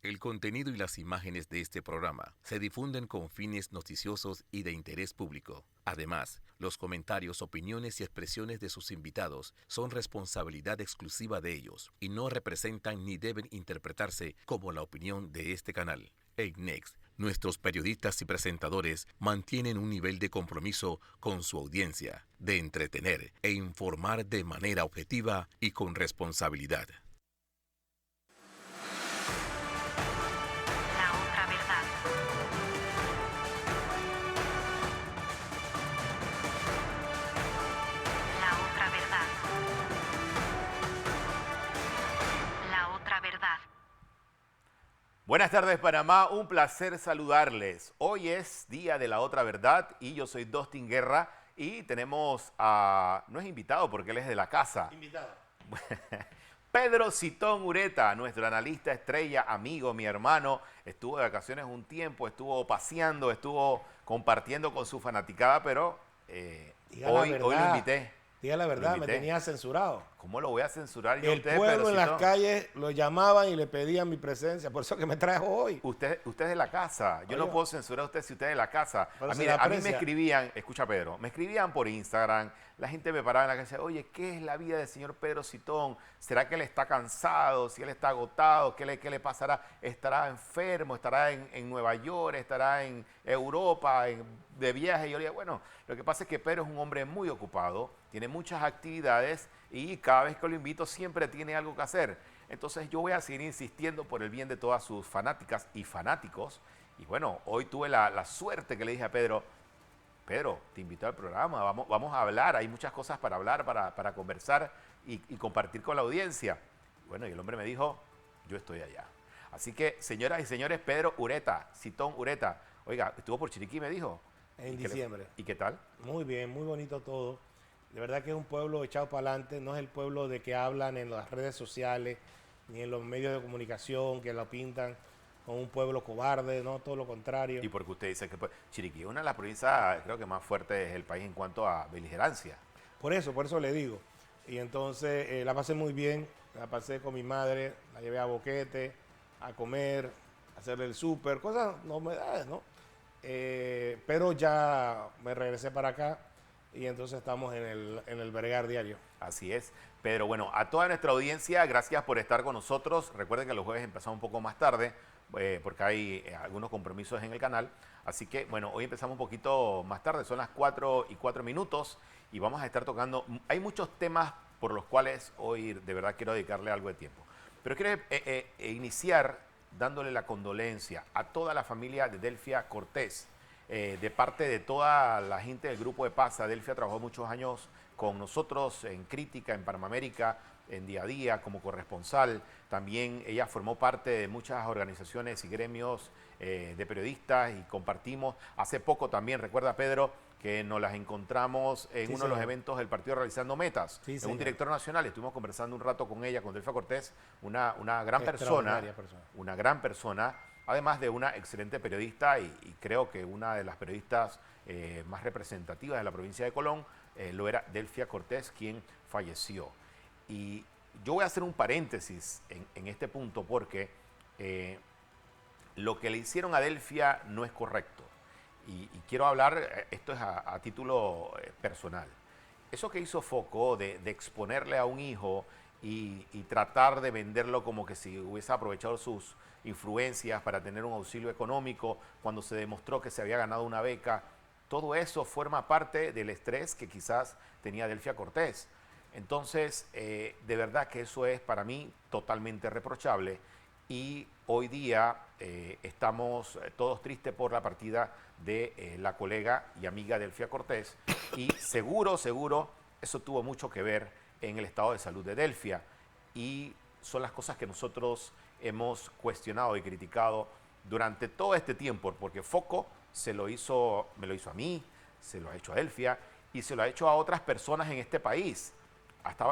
El contenido y las imágenes de este programa se difunden con fines noticiosos y de interés público. Además, los comentarios, opiniones y expresiones de sus invitados son responsabilidad exclusiva de ellos y no representan ni deben interpretarse como la opinión de este canal. EICNEX, nuestros periodistas y presentadores mantienen un nivel de compromiso con su audiencia, de entretener e informar de manera objetiva y con responsabilidad. La otra verdad. La otra verdad. La otra verdad. Buenas tardes, Panamá. Un placer saludarles. Hoy es Día de la Otra Verdad y yo soy Dustin Guerra y tenemos a... no es invitado porque él es de la casa. Invitado. Pedro Citón Ureta, nuestro analista estrella, amigo, mi hermano. Estuvo de vacaciones un tiempo, estuvo paseando, estuvo compartiendo con su fanaticada, pero hoy lo invité. Diga la verdad, me invité. tenía censurado. ¿Cómo lo voy a censurar yo a El usted, pueblo Pedro en las Citón? calles lo llamaban y le pedían mi presencia, por eso que me trajo hoy. Usted es de la casa. Yo no Oiga. puedo censurar a usted si usted es de la casa. Pero A si mí, la a mí me aprecia. escribían, escucha Pedro, me escribían por Instagram, la gente me paraba en la calle y decía, oye, ¿qué es la vida del señor Pedro Citón? ¿Será que él está cansado? ¿Si él está agotado? ¿Qué le pasará? ¿Estará enfermo? ¿Estará en Nueva York? ¿Estará en Europa? ¿De viaje? Y yo le digo, bueno, lo que pasa es que Pedro es un hombre muy ocupado, tiene muchas actividades y cada vez que lo invito siempre tiene algo que hacer. Entonces yo voy a seguir insistiendo por el bien de todas sus fanáticas y fanáticos. Y bueno, hoy tuve la suerte que le dije a Pedro, Pedro, te invito al programa, vamos a hablar, hay muchas cosas para hablar, para conversar y compartir con la audiencia. Bueno, y el hombre me dijo, yo estoy allá. Así que, señoras y señores, Pedro Ureta, Citón Ureta, oiga, estuvo por Chiriquí, me dijo. En ¿Y diciembre. ¿Y qué tal? Muy bien, muy bonito todo. De verdad que es un pueblo echado para adelante, no es el pueblo de que hablan en las redes sociales ni en los medios de comunicación que lo pintan como un pueblo cobarde, no, todo lo contrario. Y porque usted dice que Chiriquí es una de las provincias, creo que más fuertes del país en cuanto a beligerancia. Por eso le digo. Y entonces la pasé muy bien, la pasé con mi madre, la llevé a Boquete, a comer, a hacerle el súper, cosas, novedades, ¿no? Pero ya me regresé para acá y entonces estamos en el Bregar Diario. Así es. Pedro, bueno, a toda nuestra audiencia, gracias por estar con nosotros. Recuerden que los jueves empezamos un poco más tarde porque hay algunos compromisos en el canal. Así que, bueno, hoy empezamos un poquito más tarde, son las 4:04 y vamos a estar tocando. Hay muchos temas por los cuales hoy de verdad quiero dedicarle algo de tiempo. Pero quiero iniciar dándole la condolencia a toda la familia de Delfia Cortés. De parte de toda la gente del Grupo de Paz. Delfia trabajó muchos años con nosotros en Crítica, en Panamérica, en Día a Día, como corresponsal. También ella formó parte de muchas organizaciones y gremios de periodistas y compartimos. Hace poco también, recuerda Pedro, que nos las encontramos en Sí, uno de los señor. eventos del partido realizando metas. Sí, en un señor. director nacional, estuvimos conversando un rato con ella, con Delfia Cortés, una gran persona, Extraordinaria persona. una gran persona, además de una excelente periodista y creo que una de las periodistas más representativas de la provincia de Colón lo era Delfia Cortés, quien falleció. Y yo voy a hacer un paréntesis en este punto porque lo que le hicieron a Delfia no es correcto. Y quiero hablar, esto es a título personal. Eso que hizo Foco de exponerle a un hijo y tratar de venderlo como que si hubiese aprovechado sus influencias para tener un auxilio económico cuando se demostró que se había ganado una beca, todo eso forma parte del estrés que quizás tenía Delfia Cortés. Entonces, de verdad que eso es para mí totalmente reprochable y hoy día estamos todos tristes por la partida de la colega y amiga Delfia Cortés y seguro eso tuvo mucho que ver en el estado de salud de Delfia y son las cosas que nosotros hemos cuestionado y criticado durante todo este tiempo porque Foco me lo hizo a mí, se lo ha hecho a Delfia y se lo ha hecho a otras personas en este país.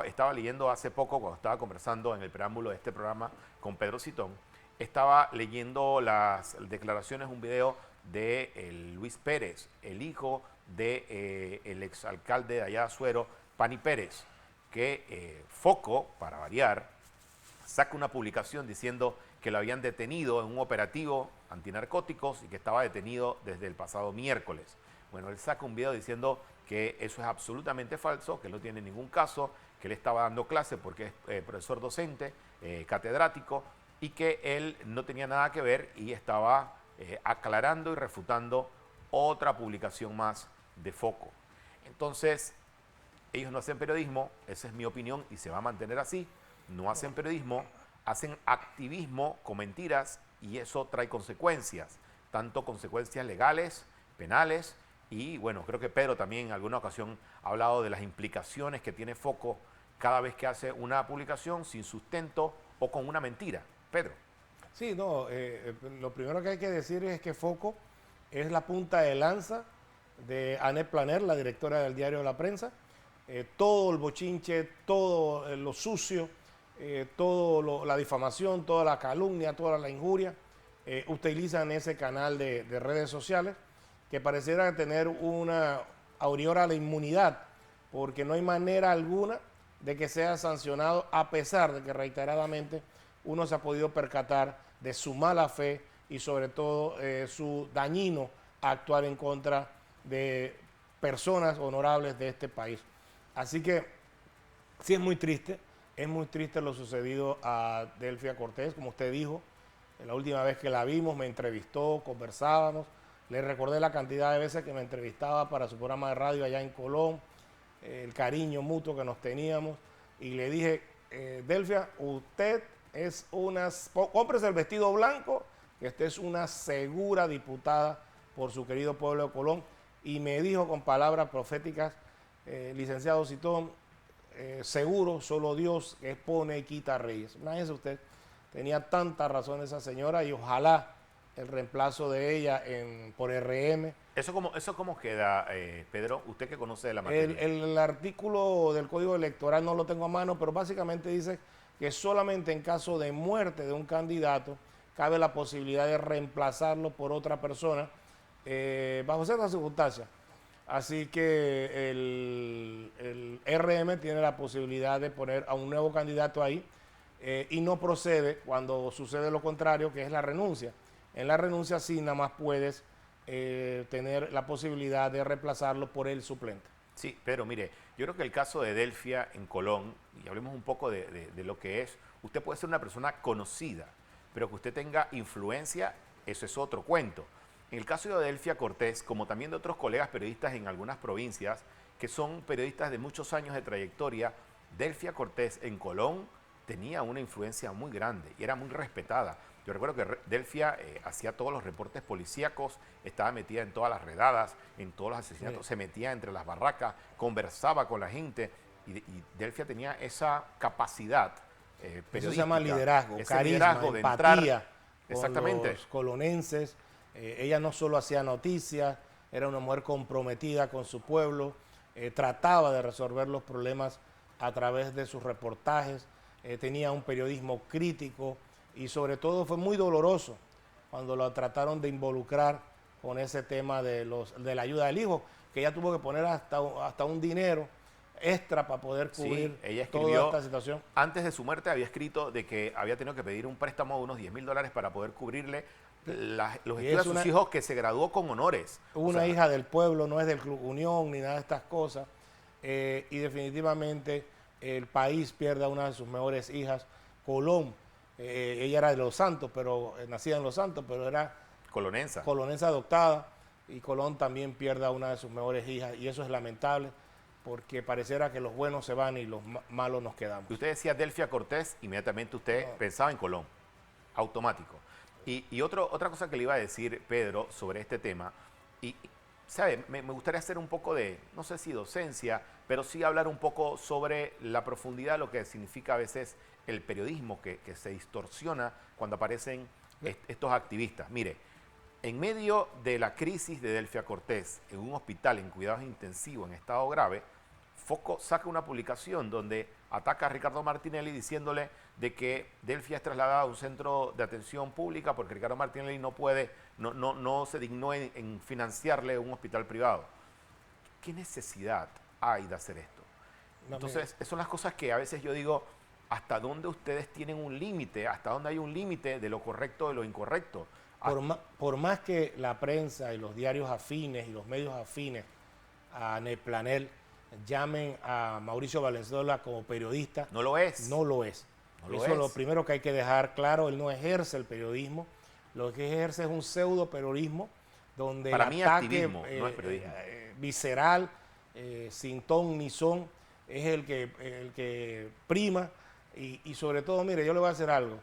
Estaba leyendo hace poco, cuando estaba conversando en el preámbulo de este programa con Pedro Citón, estaba leyendo las declaraciones, un video de Luis Pérez, el hijo del exalcalde de allá de Azuero, Pani Pérez, que Foco, para variar, saca una publicación diciendo que lo habían detenido en un operativo antinarcóticos y que estaba detenido desde el pasado miércoles. Bueno, él saca un video diciendo que eso es absolutamente falso, que no tiene ningún caso, que él estaba dando clase porque es profesor docente, catedrático, y que él no tenía nada que ver y estaba aclarando y refutando otra publicación más de Foco. Entonces, ellos no hacen periodismo, esa es mi opinión y se va a mantener así, no hacen periodismo, hacen activismo con mentiras y eso trae consecuencias, tanto consecuencias legales, penales y bueno, creo que Pedro también en alguna ocasión ha hablado de las implicaciones que tiene Foco cada vez que hace una publicación sin sustento o con una mentira. Pedro. Sí, no, lo primero que hay que decir es que Foco es la punta de lanza de Annette Planer, la directora del diario La Prensa. Todo el bochinche, todo lo sucio, toda la difamación, toda la calumnia, toda la injuria, utilizan ese canal de redes sociales que pareciera tener una aureola de inmunidad, porque no hay manera alguna de que sea sancionado, a pesar de que reiteradamente uno se ha podido percatar de su mala fe y sobre todo su dañino actuar en contra de personas honorables de este país. Así que sí es muy triste lo sucedido a Delfia Cortés, como usted dijo, la última vez que la vimos me entrevistó, conversábamos, le recordé la cantidad de veces que me entrevistaba para su programa de radio allá en Colón, el cariño mutuo que nos teníamos, y le dije, Delfia, usted es cómprese el vestido blanco, que usted es una segura diputada por su querido pueblo de Colón, y me dijo con palabras proféticas, licenciado Citón, seguro, solo Dios expone y quita reyes. Imagínese usted, tenía tanta razón esa señora y ojalá el reemplazo de ella por RM. ¿Eso cómo queda, Pedro? Usted que conoce de la materia. El artículo del Código Electoral no lo tengo a mano, pero básicamente dice que solamente en caso de muerte de un candidato cabe la posibilidad de reemplazarlo por otra persona bajo ciertas circunstancias. Así que el RM tiene la posibilidad de poner a un nuevo candidato ahí y no procede cuando sucede lo contrario, que es la renuncia. En la renuncia sí nada más puedes tener la posibilidad de reemplazarlo por el suplente. Sí, pero mire, yo creo que el caso de Delfia en Colón, y hablemos un poco de lo que es, usted puede ser una persona conocida, pero que usted tenga influencia, eso es otro cuento. En el caso de Delfia Cortés, como también de otros colegas periodistas en algunas provincias, que son periodistas de muchos años de trayectoria, Delfia Cortés en Colón tenía una influencia muy grande y era muy respetada. Yo recuerdo que Delfia hacía todos los reportes policíacos, estaba metida en todas las redadas, en todos los asesinatos, se metía entre las barracas, conversaba con la gente y Delfia tenía esa capacidad periodística. Eso se llama liderazgo, carisma, liderazgo de empatía entrar, con exactamente. los colonenses. Ella no solo hacía noticias, era una mujer comprometida con su pueblo, trataba de resolver los problemas a través de sus reportajes, tenía un periodismo crítico y sobre todo fue muy doloroso cuando lo trataron de involucrar con ese tema de la ayuda del hijo, que ella tuvo que poner hasta un dinero extra para poder cubrir ella toda esta situación. Antes de su muerte había escrito de que había tenido que pedir un préstamo de unos $10,000 para poder cubrirle los estudios de sus hijos, que se graduó con honores. Una hija del pueblo, no es del Club Unión ni nada de estas cosas. Y definitivamente el país pierde a una de sus mejores hijas, Colón. Ella era de Los Santos, pero nacida en Los Santos, pero era colonense adoptada. Y Colón también pierde a una de sus mejores hijas. Y eso es lamentable, porque pareciera que los buenos se van y los malos nos quedamos. Usted decía Delfia Cortés, inmediatamente usted pensaba en Colón, automático. Y otra cosa que le iba a decir, Pedro, sobre este tema, ¿sabe? Me gustaría hacer un poco de, no sé si docencia, pero sí hablar un poco sobre la profundidad de lo que significa a veces el periodismo, que se distorsiona cuando aparecen estos activistas. Mire, en medio de la crisis de Delfia Cortés, en un hospital en cuidados intensivos en estado grave, Foco saca una publicación donde ataca a Ricardo Martinelli diciéndole de que Delfia es trasladada a un centro de atención pública porque Ricardo Martinelli no se dignó en financiarle un hospital privado. ¿Qué necesidad hay de hacer esto? Entonces, esas son las cosas que a veces yo digo, hasta dónde ustedes tienen un límite, hasta dónde hay un límite de lo correcto de lo incorrecto. Por más que la prensa y los diarios afines y los medios afines a Neplanel llamen a Mauricio Valenzuela como periodista, No lo es. no lo es. No lo Eso es. es lo primero que hay que dejar claro. Él no ejerce el periodismo. Lo que ejerce es un pseudo periodismo donde Para el mí ataque activismo, no es periodismo. visceral, sin ton ni son, es el que prima. Y sobre todo, mire, yo le voy a hacer algo.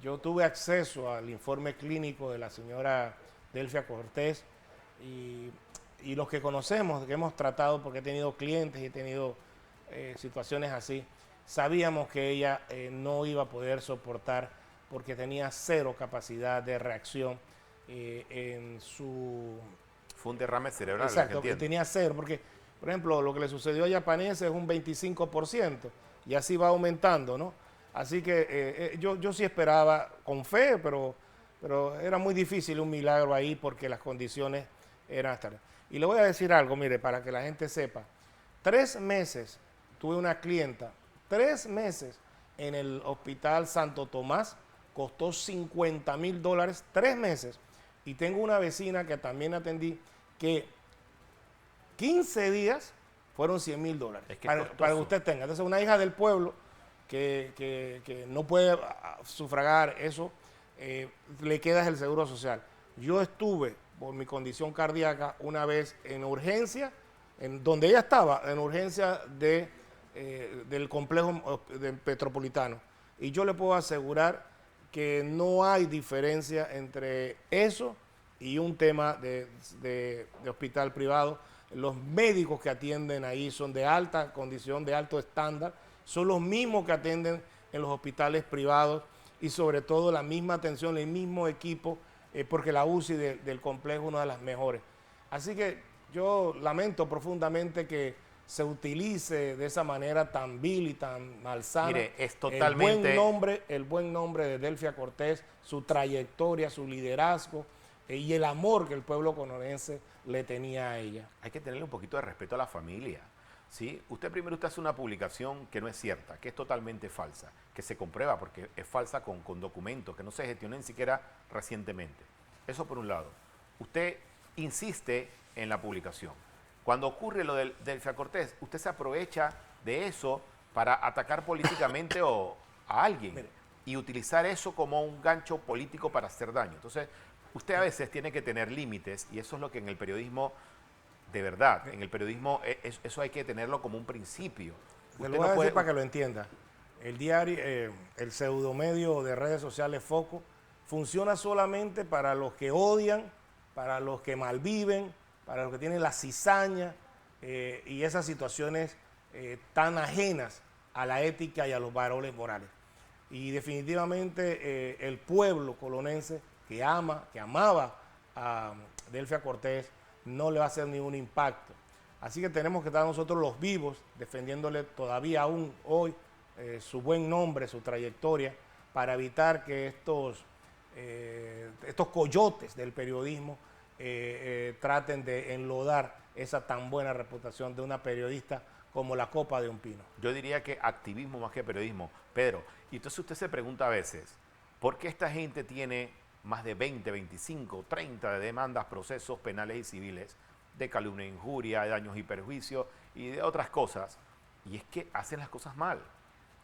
Yo tuve acceso al informe clínico de la señora Delfia Cortés y los que conocemos, que hemos tratado, porque he tenido clientes y he tenido situaciones así, sabíamos que ella no iba a poder soportar porque tenía cero capacidad de reacción en su... Fue un derrame cerebral. Exacto, que que tenía cero, porque, por ejemplo, lo que le sucedió a Yapanese es un 25% y así va aumentando, ¿no? Así que yo sí esperaba con fe, pero era muy difícil un milagro ahí porque las condiciones eran hasta... Y le voy a decir algo, mire, para que la gente sepa. 3 meses tuve una clienta, 3 meses en el Hospital Santo Tomás, costó $50,000, 3 meses. Y tengo una vecina que también atendí que 15 días fueron $100,000. Es que para que usted tenga. Entonces, una hija del pueblo que no puede sufragar eso, le queda el seguro social. Yo estuve, por mi condición cardíaca, una vez en urgencia, en donde ella estaba, en urgencia del complejo Metropolitano. Y yo le puedo asegurar que no hay diferencia entre eso y un tema de hospital privado. Los médicos que atienden ahí son de alta condición, de alto estándar, son los mismos que atienden en los hospitales privados y sobre todo la misma atención, el mismo equipo, porque la UCI del complejo es una de las mejores. Así que yo lamento profundamente que se utilice de esa manera tan vil y tan malsana. Mire, es totalmente... el buen nombre de Delfia Cortés, su trayectoria, su liderazgo y el amor que el pueblo conorense le tenía a ella. Hay que tenerle un poquito de respeto a la familia. ¿Sí? Usted hace una publicación que no es cierta, que es totalmente falsa, que se comprueba porque es falsa con documentos, que no se gestionó ni siquiera recientemente. Eso por un lado. Usted insiste en la publicación. Cuando ocurre lo del Delfia Cortés, usted se aprovecha de eso para atacar políticamente a alguien y utilizar eso como un gancho político para hacer daño. Entonces, usted a veces tiene que tener límites y eso es lo que en el periodismo, de verdad, en el periodismo eso hay que tenerlo como un principio. Te lo voy a decir para que lo entienda. El diario, el pseudomedio de redes sociales Foco, funciona solamente para los que odian, para los que malviven, para los que tienen la cizaña y esas situaciones tan ajenas a la ética y a los valores morales. Y definitivamente el pueblo colonense que amaba a Delfia Cortés, no le va a hacer ningún impacto. Así que tenemos que estar nosotros los vivos, defendiéndole todavía aún hoy su buen nombre, su trayectoria, para evitar que estos coyotes del periodismo traten de enlodar esa tan buena reputación de una periodista como la copa de un pino. Yo diría que activismo más que periodismo. Pedro, y entonces usted se pregunta a veces, ¿por qué esta gente tiene más de 20, 25, 30 de demandas, procesos penales y civiles de calumnia, injuria, de daños y perjuicios y de otras cosas? Y es que hacen las cosas mal.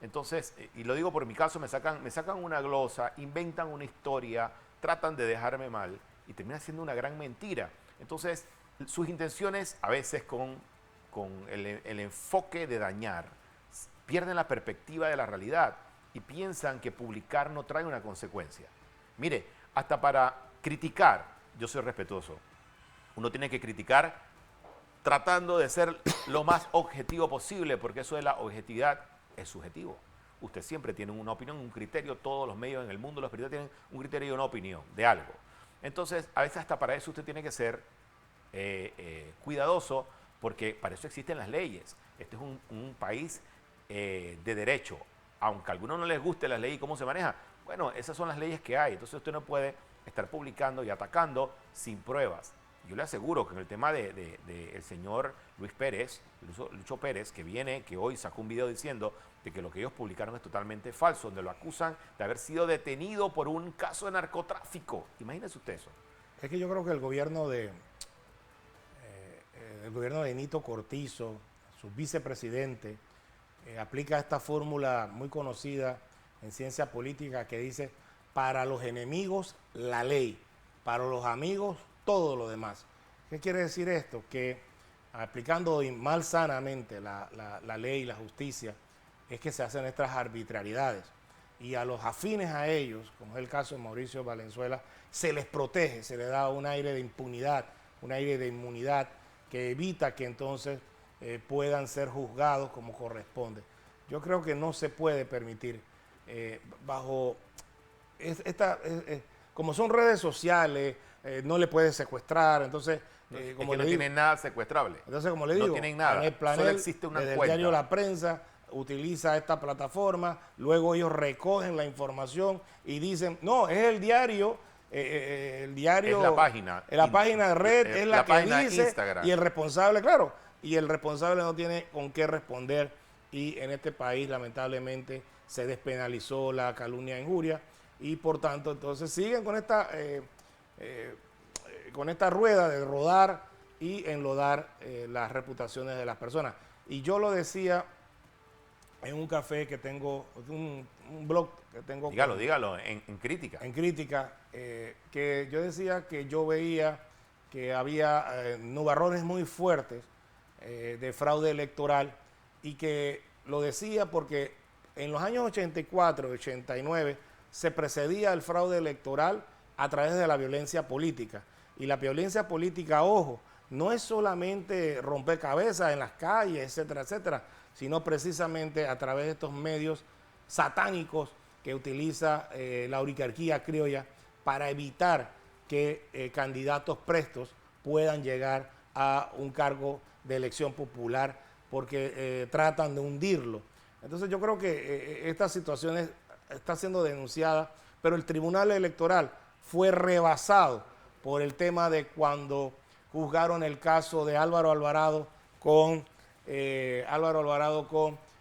Entonces, y lo digo por mi caso, me sacan una glosa, inventan una historia, tratan de dejarme mal y termina siendo una gran mentira. Entonces, sus intenciones a veces con el enfoque de dañar, pierden la perspectiva de la realidad y piensan que publicar no trae una consecuencia. Mire, hasta para criticar, yo soy respetuoso. Uno tiene que criticar tratando de ser lo más objetivo posible, porque eso de la objetividad es subjetivo. Usted siempre tiene una opinión, un criterio, todos los medios en el mundo, los periodistas tienen un criterio y una opinión de algo. Entonces, a veces hasta para eso usted tiene que ser cuidadoso, porque para eso existen las leyes. Este es un país de derecho. Aunque a algunos no les guste las leyes y cómo se maneja, bueno, esas son las leyes que hay. Entonces usted no puede estar publicando y atacando sin pruebas. yo le aseguro que en el tema el señor Lucho Pérez, que hoy sacó un video diciendo de que lo que ellos publicaron es totalmente falso, donde lo acusan de haber sido detenido por un caso de narcotráfico. Imagínese usted eso. Es que yo creo que el gobierno de Nito Cortizo, su vicepresidente, aplica esta fórmula muy conocida en ciencia política que dice: para los enemigos la ley, para los amigos todo lo demás. ¿Qué quiere decir esto? Que aplicando malsanamente la ley y la justicia es que se hacen estas arbitrariedades, y a los afines a ellos, como es el caso de Mauricio Valenzuela, se les protege, se les da un aire de impunidad, un aire de inmunidad que evita que entonces puedan ser juzgados como corresponde. Yo creo que no se puede permitir como son redes sociales, no le puedes secuestrar, entonces como no tienen nada secuestrable. Entonces, como le digo, no tienen nada. en el planel, solo existe una desde cuenta. el diario La Prensa utiliza esta plataforma, luego ellos recogen la información y dicen, no, es el diario, es la página. La página de red es la que dice, Instagram. Y el responsable, claro, y el responsable no tiene con qué responder, y en este país lamentablemente se despenalizó la calumnia e injuria, y por tanto entonces siguen con esta rueda de rodar y enlodar las reputaciones de las personas. Y yo lo decía en un café que tengo, un blog que tengo. Dígalo, en crítica. En crítica, que yo decía que yo veía que había nubarrones muy fuertes de fraude electoral, y que lo decía porque en los años 84 y 89 se precedía el fraude electoral a través de la violencia política. Y la violencia política, ojo, no es solamente romper cabezas en las calles, etcétera, etcétera, sino precisamente a través de estos medios satánicos que utiliza la oligarquía criolla para evitar que candidatos prestos puedan llegar a un cargo de elección popular, porque tratan de hundirlo. Entonces yo creo que esta situación está siendo denunciada, pero el Tribunal Electoral fue rebasado por el tema de cuando juzgaron el caso de Álvaro Alvarado con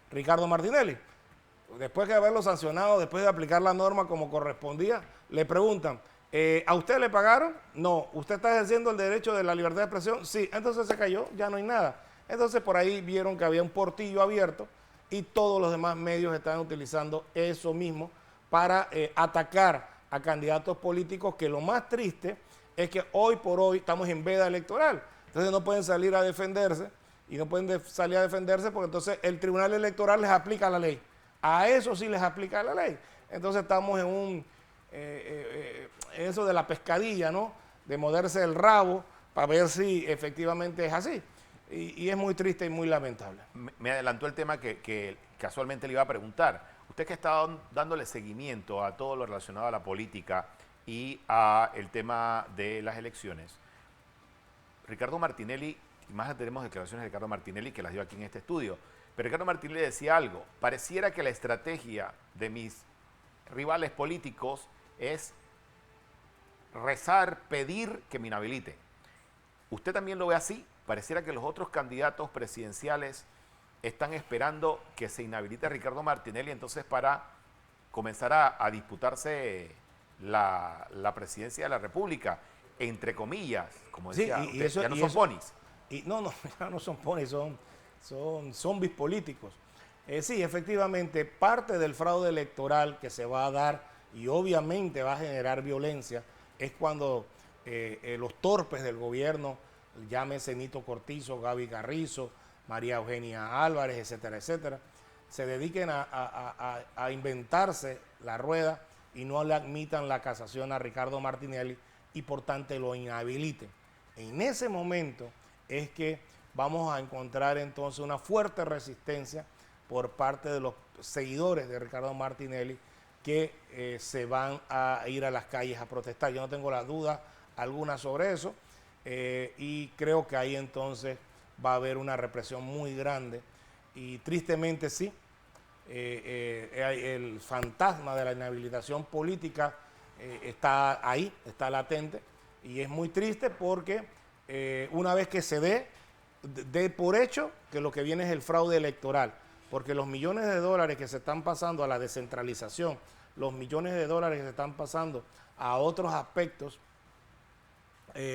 Ricardo Martinelli. Después de haberlo sancionado, después de aplicar la norma como correspondía, le preguntan, ¿a usted le pagaron? No. ¿Usted está ejerciendo el derecho de la libertad de expresión? Sí. Entonces se cayó, ya no hay nada. Entonces por ahí vieron que había un portillo abierto, y todos los demás medios están utilizando eso mismo para atacar a candidatos políticos, que lo más triste es que hoy por hoy estamos en veda electoral. Entonces no pueden salir a defenderse, y no pueden salir a defenderse porque entonces el Tribunal Electoral les aplica la ley. A eso sí les aplica la ley. Entonces estamos en eso de la pescadilla, ¿no? De morderse el rabo para ver si efectivamente es así. Y es muy triste y muy lamentable. Me adelantó el tema que casualmente le iba a preguntar. Usted que está dándole seguimiento a todo lo relacionado a la política y a el tema de las elecciones, Ricardo Martinelli, y más tenemos declaraciones de Ricardo Martinelli que las dio aquí en este estudio, pero Ricardo Martinelli decía algo: pareciera que la estrategia de mis rivales políticos es rezar, pedir que me inhabiliten. ¿Usted también lo ve así? Pareciera que los otros candidatos presidenciales están esperando que se inhabilite a Ricardo Martinelli, entonces para comenzar a disputarse la presidencia de la República, entre comillas, como decía, sí, usted, ya no son ponis. No, ya no son ponis, son zombies políticos. Sí, efectivamente, parte del fraude electoral que se va a dar, y obviamente va a generar violencia, es cuando los torpes del gobierno, llámese Nito Cortizo, Gaby Carrizo, María Eugenia Álvarez, etcétera, etcétera, se dediquen a inventarse la rueda y no le admitan la casación a Ricardo Martinelli, y por tanto lo inhabiliten. En ese momento es que vamos a encontrar entonces una fuerte resistencia por parte de los seguidores de Ricardo Martinelli, que se van a ir a las calles a protestar. Yo no tengo la duda alguna sobre eso, y creo que ahí entonces va a haber una represión muy grande, y tristemente sí, el fantasma de la inhabilitación política está ahí, está latente, y es muy triste porque una vez que se dé por hecho que lo que viene es el fraude electoral, porque los millones de dólares que se están pasando a la descentralización, los millones de dólares que se están pasando a otros aspectos,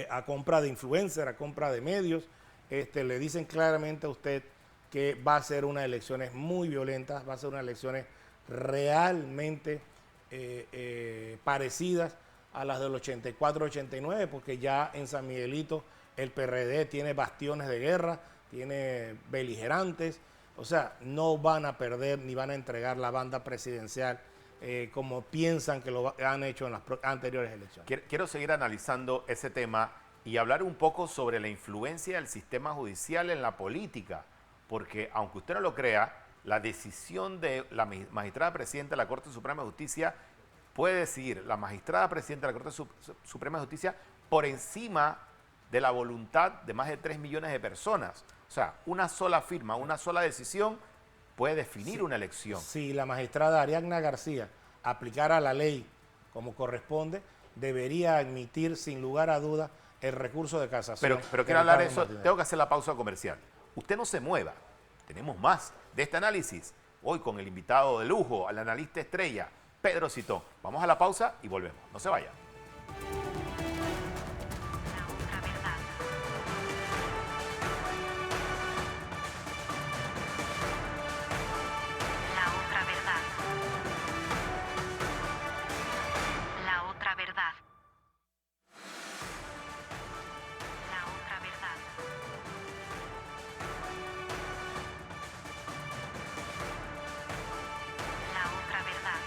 a compra de influencers, a compra de medios, le dicen claramente a usted que va a ser unas elecciones muy violentas, va a ser unas elecciones realmente parecidas a las del 84-89, porque ya en San Miguelito el PRD tiene bastiones de guerra, tiene beligerantes, o sea, no van a perder ni van a entregar la banda presidencial como piensan que lo han hecho en las anteriores elecciones. Quiero seguir analizando ese tema y hablar un poco sobre la influencia del sistema judicial en la política, porque aunque usted no lo crea, la decisión de la magistrada presidenta de la Corte Suprema de Justicia puede decidir la magistrada presidenta de la Corte Suprema de Justicia por encima de la voluntad de más de 3 millones de personas. O sea, una sola firma, una sola decisión puede definir una elección. Si la magistrada Ariadna García aplicara la ley como corresponde, debería admitir sin lugar a dudas el recurso de casación. Pero quiero hablar de eso, tengo que hacer la pausa comercial. Usted no se mueva, tenemos más de este análisis. Hoy con el invitado de lujo, al analista estrella, Pedro Citón. Vamos a la pausa y volvemos. No se vaya. La otra verdad. La otra verdad. La otra verdad. La otra verdad.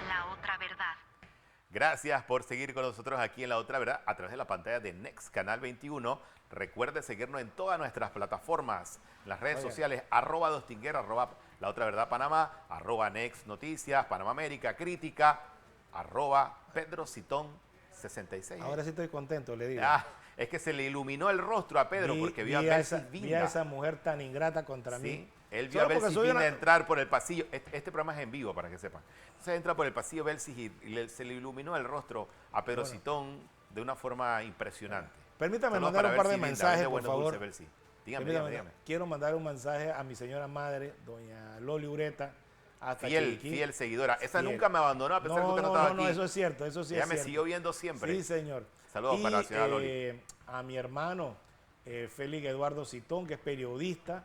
La otra verdad. Gracias por seguir con nosotros aquí en La Otra Verdad a través de la pantalla de Next Canal 21. Recuerde seguirnos en todas nuestras plataformas, en las redes sociales, @Dostinguer, La Otra Verdad Panamá, @Next Noticias, Panamá América Crítica, @Pedro Citón 66. Ahora sí estoy contento, le digo. Es que se le iluminó el rostro a Pedro porque vio a Belsis vi a esa mujer tan ingrata contra mí. Sí, él vio a Belsis Vinda entrar por el pasillo. Este programa es en vivo, para que sepan. Entonces entra por el pasillo Belsis y se le iluminó el rostro a Pedro Citón de una forma impresionante. Permítame Saludos mandar para un par de Belsis Vinda, mensajes, vende por buenos favor. dulces, Belsis. Dígame. Quiero mandar un mensaje a mi señora madre, doña Loli Ureta, hasta Chiriquí. Fiel seguidora. Esa Fiel. nunca me abandonó a pesar de que usted no estaba aquí. No, eso es cierto, eso sí Ella es me cierto. siguió viendo siempre. Sí, señor. Saludos para la señora Loli. A mi hermano, Félix Eduardo Citón, que es periodista,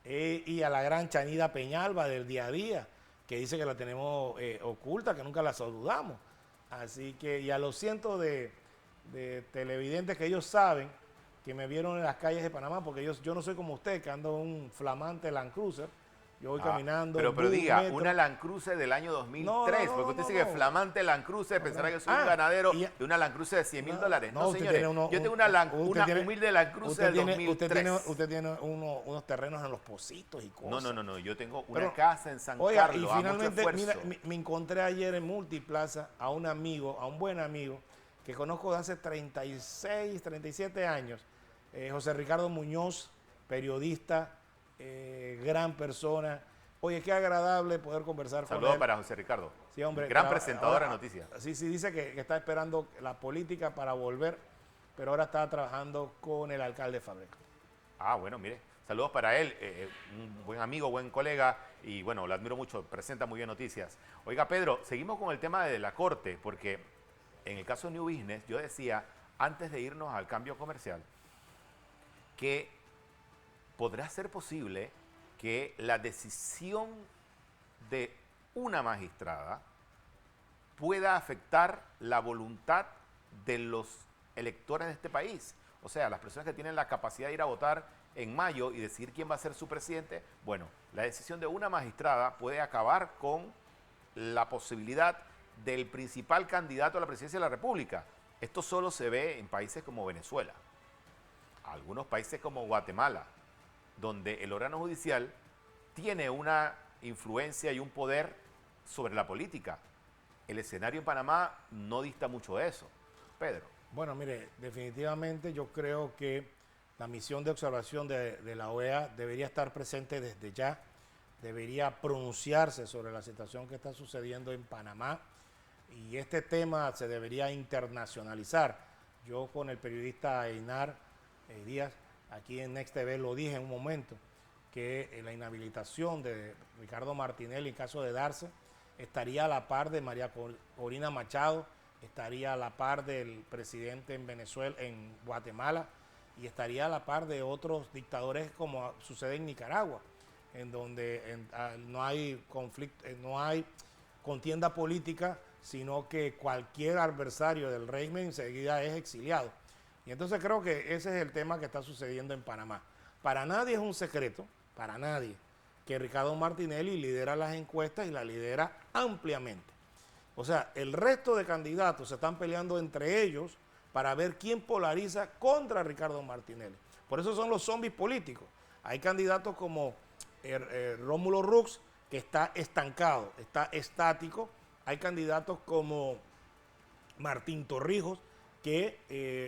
y a la gran Chanida Peñalba del Día a Día, que dice que la tenemos oculta, que nunca la saludamos. Así que, y a los cientos de televidentes que ellos saben que me vieron en las calles de Panamá, porque yo no soy como usted, que ando en un flamante Land Cruiser. Yo voy caminando. Pero diga, una Land Cruiser del año 2003, porque usted dice que flamante Land Cruiser, pensará que soy un ganadero de una Land Cruiser de $100,000. No, señores, yo tengo una humilde Land Cruiser del 2003. Usted tiene unos terrenos en Los Pocitos y cosas. No, yo tengo una casa en San Carlos. Y finalmente, mira, me encontré ayer en Multiplaza a un amigo, a un buen amigo, que conozco de hace 36, 37 años, José Ricardo Muñoz, periodista, gran persona. Oye, qué agradable poder conversar con él. Saludos para José Ricardo. Sí, hombre. Gran presentador de noticias. Sí, dice que está esperando la política para volver, pero ahora está trabajando con el alcalde Fabregat. Bueno, mire. Saludos para él, un buen amigo, buen colega, y bueno, lo admiro mucho, presenta muy bien noticias. Oiga, Pedro, seguimos con el tema de la Corte, porque en el caso de New Business, yo decía, antes de irnos al cambio comercial, que podrá ser posible que la decisión de una magistrada pueda afectar la voluntad de los electores de este país. O sea, las personas que tienen la capacidad de ir a votar en mayo y decidir quién va a ser su presidente. Bueno, la decisión de una magistrada puede acabar con la posibilidad del principal candidato a la presidencia de la República. Esto solo se ve en países como Venezuela, algunos países como Guatemala, donde el órgano judicial tiene una influencia y un poder sobre la política. El escenario en Panamá no dista mucho de eso. Pedro. Bueno, mire, definitivamente yo creo que la misión de observación de la OEA debería estar presente desde ya, debería pronunciarse sobre la situación que está sucediendo en Panamá. y este tema se debería internacionalizar. Yo con el periodista Einar Díaz, aquí en Next TV, lo dije en un momento, que la inhabilitación de Ricardo Martinelli, en caso de darse, estaría a la par de María Corina Machado, estaría a la par del presidente en Venezuela, en Guatemala, y estaría a la par de otros dictadores como sucede en Nicaragua, en donde no hay conflicto, no hay contienda política, sino que cualquier adversario del régimen enseguida es exiliado. Y entonces creo que ese es el tema que está sucediendo en Panamá. Para nadie es un secreto, para nadie, que Ricardo Martinelli lidera las encuestas y la lidera ampliamente. O sea, el resto de candidatos se están peleando entre ellos para ver quién polariza contra Ricardo Martinelli. Por eso son los zombies políticos. Hay candidatos como Rómulo Rux, que está estancado, está estático. Hay candidatos como Martín Torrijos, que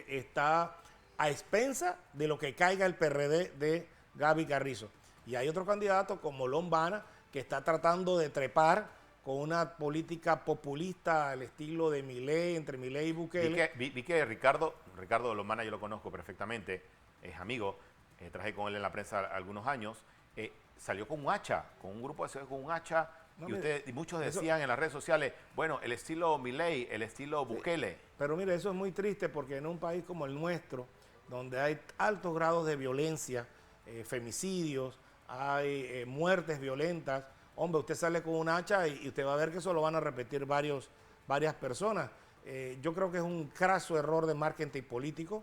está a expensa de lo que caiga el PRD de Gaby Carrizo. Y hay otro candidato como Lombana, que está tratando de trepar con una política populista al estilo de Milei, entre Milei y Bukele. Vi que Ricardo Lombana, yo lo conozco perfectamente, es amigo, trabajé con él en la prensa algunos años, salió con un hacha, con un grupo de ciudadanos con un hacha, no, y muchos decían en las redes sociales, bueno, el estilo Milei, el estilo Bukele. Pero mire, eso es muy triste porque en un país como el nuestro, donde hay altos grados de violencia, femicidios, hay muertes violentas, hombre, usted sale con un hacha y usted va a ver que eso lo van a repetir varias personas. Yo creo que es un craso error de marketing político.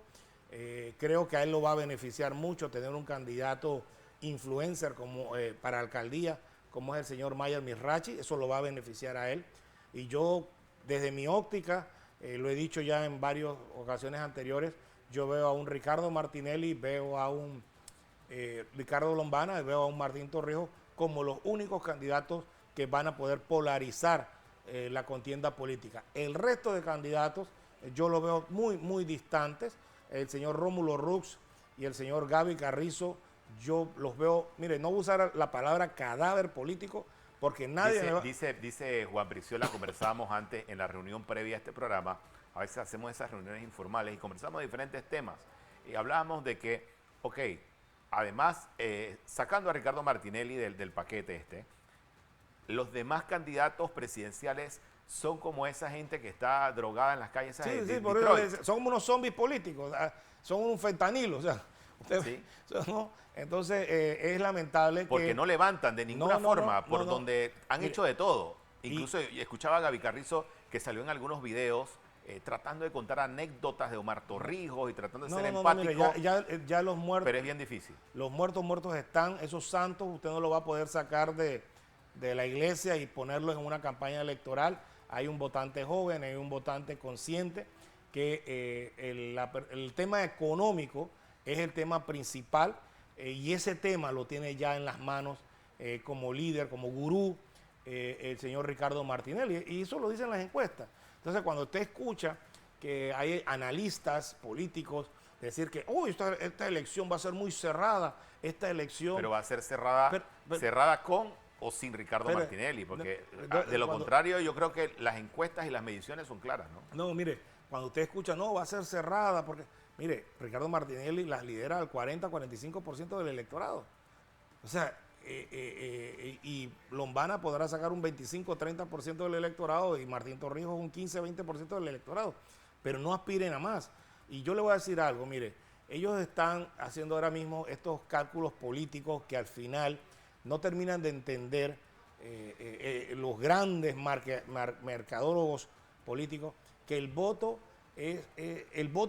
Creo que a él lo va a beneficiar mucho tener un candidato influencer como para alcaldía, como es el señor Mayer Mirachi. Eso lo va a beneficiar a él. Y yo, desde mi óptica, lo he dicho ya en varias ocasiones anteriores, yo veo a un Ricardo Martinelli, veo a un Ricardo Lombana, veo a un Martín Torrijos como los únicos candidatos que van a poder polarizar la contienda política. El resto de candidatos yo los veo muy, muy distantes. El señor Rómulo Rux y el señor Gaby Carrizo, yo los veo, mire, no voy a usar la palabra cadáver político porque nadie... Dice Juan Briciola, conversábamos antes en la reunión previa a este programa, a veces hacemos esas reuniones informales y conversamos de diferentes temas. Y hablábamos de que, ok, además, sacando a Ricardo Martinelli del paquete los demás candidatos presidenciales son como esa gente que está drogada en las calles de por Detroit. eso son como unos zombies políticos, son un fentanilo, o sea, ¿Sí? ¿no? Entonces es lamentable porque no levantan de ninguna forma, por donde han hecho de todo. Incluso escuchaba a Gaby Carrizo que salió en algunos videos tratando de contar anécdotas de Omar Torrijos y tratando de ser empático. Mire, ya los muertos. Pero es bien difícil. Los muertos están, esos santos usted no lo va a poder sacar de la iglesia y ponerlos en una campaña electoral. Hay un votante joven, hay un votante consciente que el tema económico es el tema principal y ese tema lo tiene ya en las manos como líder, como gurú, el señor Ricardo Martinelli, y eso lo dicen las encuestas. Entonces, cuando usted escucha que hay analistas políticos decir que esta elección va a ser muy cerrada, esta elección... Pero va a ser cerrada, cerrada con o sin Ricardo Martinelli, porque de lo contrario yo creo que las encuestas y las mediciones son claras, ¿no? No, mire, cuando usted escucha, no, va a ser cerrada, porque, mire, Ricardo Martinelli las lidera al 40-45% del electorado. O sea, y Lombana podrá sacar un 25-30% del electorado y Martín Torrijos un 15-20% del electorado, pero no aspiren a más. Y yo le voy a decir algo, mire, ellos están haciendo ahora mismo estos cálculos políticos que al final no terminan de entender los grandes mercadólogos políticos, que el voto es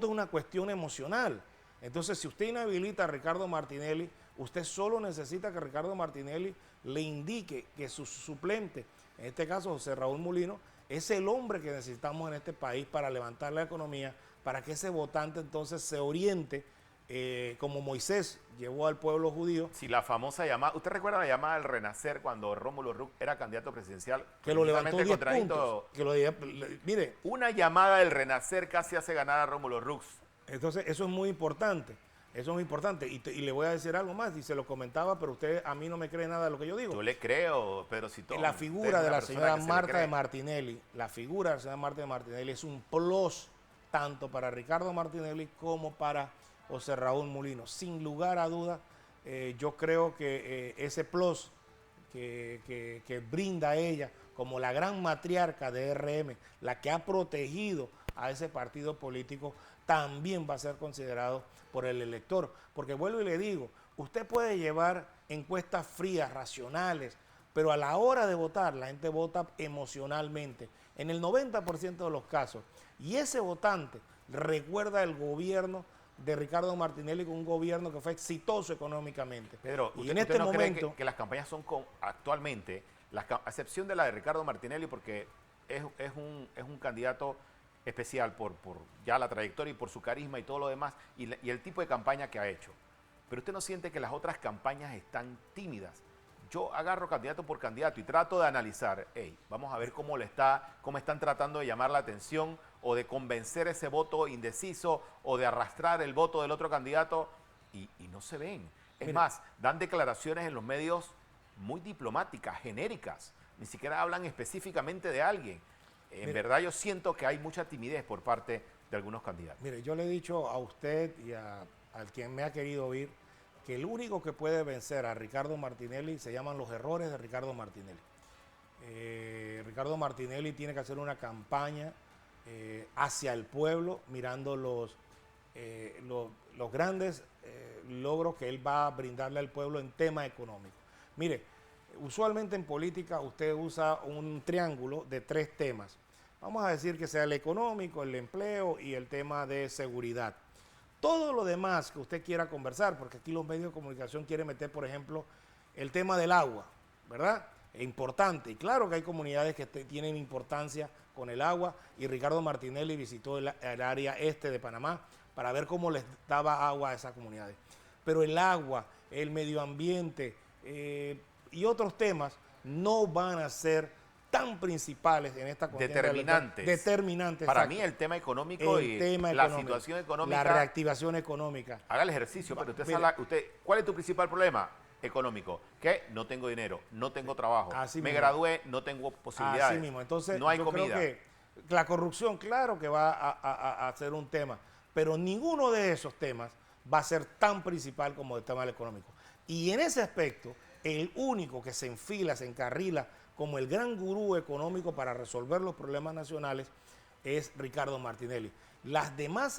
una cuestión emocional. Entonces, si usted inhabilita a Ricardo Martinelli, usted solo necesita que Ricardo Martinelli le indique que su suplente, en este caso José Raúl Mulino, es el hombre que necesitamos en este país para levantar la economía, para que ese votante entonces se oriente como Moisés llevó al pueblo judío. Si la famosa llamada, ¿usted recuerda la llamada del Renacer cuando Rómulo Rux era candidato presidencial? Que lo levantó 10 puntos. Mire, una llamada del Renacer casi hace ganar a Rómulo Rux. Entonces, eso es muy importante. Eso es importante. Y le voy a decir algo más, y se lo comentaba, pero usted a mí no me cree nada de lo que yo digo. Yo le creo, Pedro Citón. La figura de la señora Marta de Martinelli, la figura de la señora Marta de Martinelli es un plus tanto para Ricardo Martinelli como para José Raúl Mulino. Sin lugar a dudas, yo creo que ese plus que brinda ella como la gran matriarca de RM, la que ha protegido a ese partido político, también va a ser considerado por el elector. Porque vuelvo y le digo, usted puede llevar encuestas frías, racionales, pero a la hora de votar, la gente vota emocionalmente, en el 90% de los casos. Y ese votante recuerda el gobierno de Ricardo Martinelli con un gobierno que fue exitoso económicamente. Pedro, y ¿usted, en usted este no momento cree que las campañas son actualmente, a excepción de la de Ricardo Martinelli, porque es un candidato especial por ya la trayectoria y por su carisma y todo lo demás, y el tipo de campaña que ha hecho? Pero usted no siente que las otras campañas están tímidas. Yo agarro candidato por candidato y trato de analizar, hey, vamos a ver cómo están tratando de llamar la atención o de convencer ese voto indeciso o de arrastrar el voto del otro candidato y no se ven. Es más, dan declaraciones en los medios muy diplomáticas, genéricas, ni siquiera hablan específicamente de alguien. En verdad yo siento que hay mucha timidez por parte de algunos candidatos. Mire, yo le he dicho a usted y al quien me ha querido oír que el único que puede vencer a Ricardo Martinelli se llaman los errores de Ricardo Martinelli. Ricardo Martinelli tiene que hacer una campaña hacia el pueblo, mirando los grandes logros que él va a brindarle al pueblo en tema económico. Mire, usualmente en política usted usa un triángulo de 3 temas. Vamos a decir que sea el económico, el empleo y el tema de seguridad. Todo lo demás que usted quiera conversar, porque aquí los medios de comunicación quieren meter, por ejemplo, el tema del agua, ¿verdad? Es importante. Y claro que hay comunidades que tienen importancia con el agua, y Ricardo Martinelli visitó el área este de Panamá para ver cómo les daba agua a esas comunidades. Pero el agua, el medio ambiente y otros temas no van a ser tan principales en esta contienda. Determinantes. Para exacto. mí el tema económico la situación económica. La reactivación económica. Haga el ejercicio, pero usted ¿cuál es tu principal problema económico? Que no tengo dinero, no tengo trabajo, me gradué, no tengo posibilidades. Así mismo. Entonces, no hay yo comida. creo que la corrupción, claro que va a ser un tema, pero ninguno de esos temas va a ser tan principal como el tema del económico. Y en ese aspecto, el único que se enfila, se encarrila como el gran gurú económico para resolver los problemas nacionales es Ricardo Martinelli. Las demás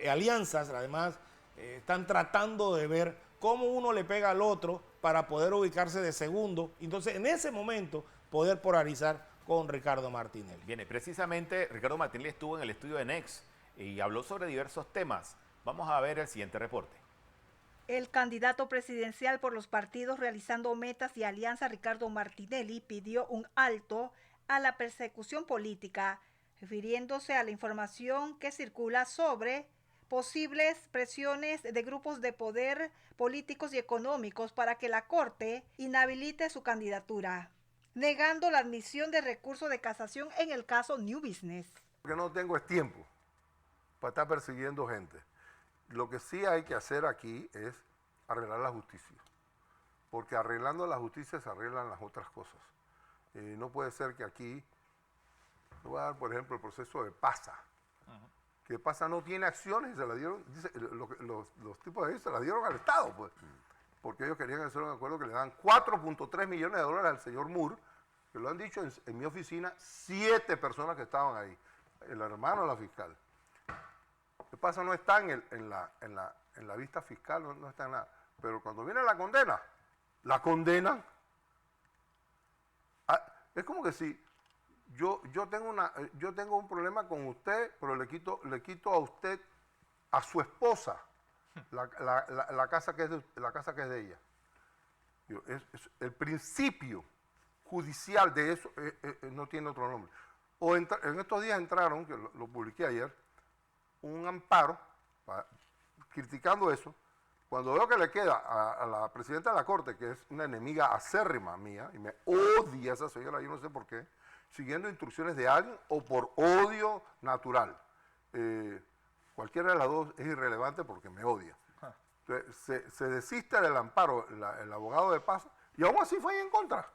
alianzas, además, están tratando de ver cómo uno le pega al otro para poder ubicarse de segundo. Entonces, en ese momento, poder polarizar con Ricardo Martinelli. Bien, precisamente Ricardo Martinelli estuvo en el estudio de Next y habló sobre diversos temas. Vamos a ver el siguiente reporte. El candidato presidencial por los partidos Realizando Metas y Alianza, Ricardo Martinelli, pidió un alto a la persecución política, refiriéndose a la información que circula sobre posibles presiones de grupos de poder políticos y económicos para que la Corte inhabilite su candidatura, negando la admisión de recurso de casación en el caso New Business. Lo que no tengo es tiempo para estar persiguiendo gente. Lo que sí hay que hacer aquí es arreglar la justicia, porque arreglando la justicia se arreglan las otras cosas. No puede ser que aquí, voy a dar por ejemplo el proceso de PASA, que PASA no tiene acciones y se la dieron, dice, los tipos de ahí se la dieron al Estado, pues, porque ellos querían hacer un acuerdo que le dan 4.3 millones de dólares al señor Moore, que lo han dicho en mi oficina 7 personas que estaban ahí, el hermano de la fiscal. ¿Qué pasa? No está en la vista fiscal, no está en nada. Pero cuando viene la condenan. Es como que si yo tengo un problema con usted, pero le quito a usted, a su esposa, la casa que es de ella. El principio judicial de eso no tiene otro nombre. En estos días entraron, que lo publiqué ayer, un amparo criticando eso, cuando veo que le queda a la presidenta de la Corte, que es una enemiga acérrima mía, y me odia esa señora, yo no sé por qué, siguiendo instrucciones de alguien o por odio natural. cualquiera de las dos es irrelevante porque me odia. Entonces, se desiste del amparo el abogado de paz y aún así fue en contra.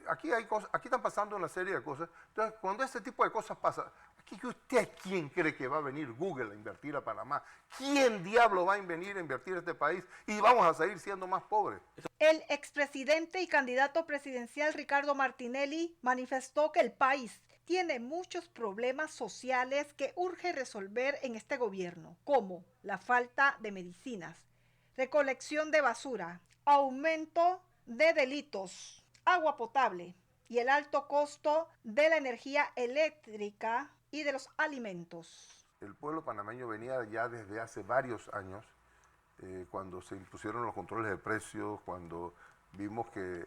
Aquí hay cosas, aquí están pasando una serie de cosas. Entonces, cuando ese tipo de cosas pasan, aquí ¿usted quién cree que va a venir Google a invertir a Panamá? ¿Quién diablo va a venir a invertir a este país? Y vamos a seguir siendo más pobres. El expresidente y candidato presidencial Ricardo Martinelli manifestó que el país tiene muchos problemas sociales que urge resolver en este gobierno, como la falta de medicinas, recolección de basura, aumento de delitos, agua potable y el alto costo de la energía eléctrica y de los alimentos. El pueblo panameño venía ya desde hace varios años, cuando se impusieron los controles de precios, cuando vimos que